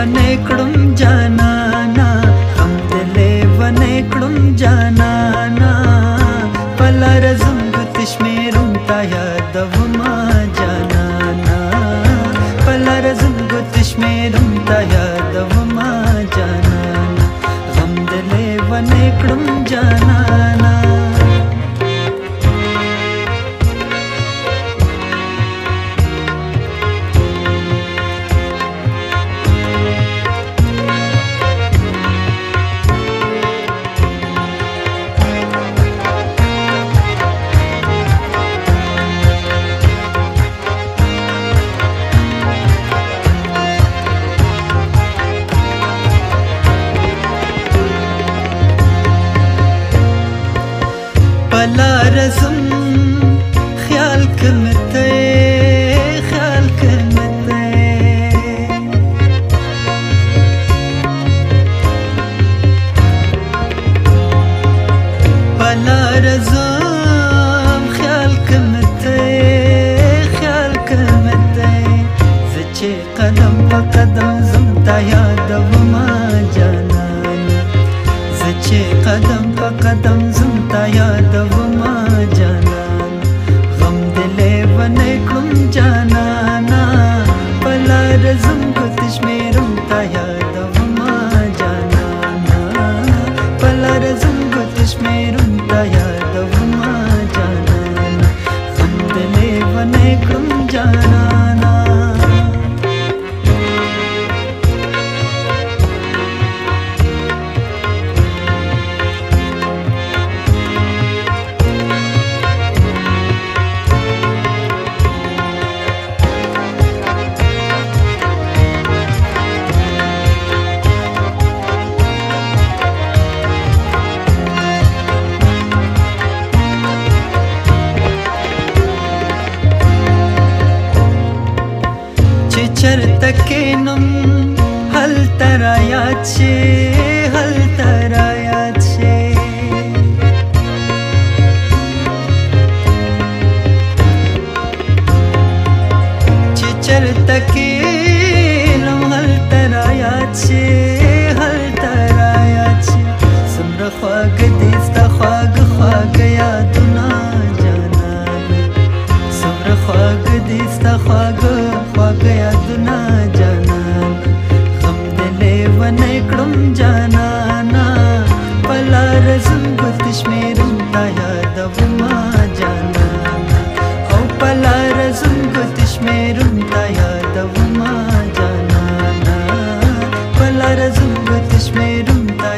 ونه کړم جانانا غم دلې ونه کړم جانانا پلار زم ګوتش میرم تا یادوما جانانا پلار زم ګوتش میرم تا یادوما جانانا غم دلې ونه کړم جانانا پلار زم خیال کمته خیال کمته پلار زم خیال کمته خیال کمته زچه قدم په قدم زم تا یادوما جانانا زچه قدم په قدم زم تا یادوما جانانا غم دلې ونه کړم جانانا پلار زم ګوتش میرم تا یادوما جانانا پلار زم ګوتش میرم تا یادوما جانانا غم دلې ونه کړم جانانا چرته کینم هل ترا یاد شي هل ترا یاد شي چې چرته کینم هل ترا یاد شي هل ترا یاد شي څومره خواږه دي ستا خواږه خواږه یادونه جانانه څومره خواږه دي ستا خواږه خواږه یادونه جانانا غم دلې ونه کړم جانانا پلار زم ګوتش میرم تا یادوما جانانا او پلار زم ګوتش میرم تا یادوما جانانا پلار زم ګوتش میرم تا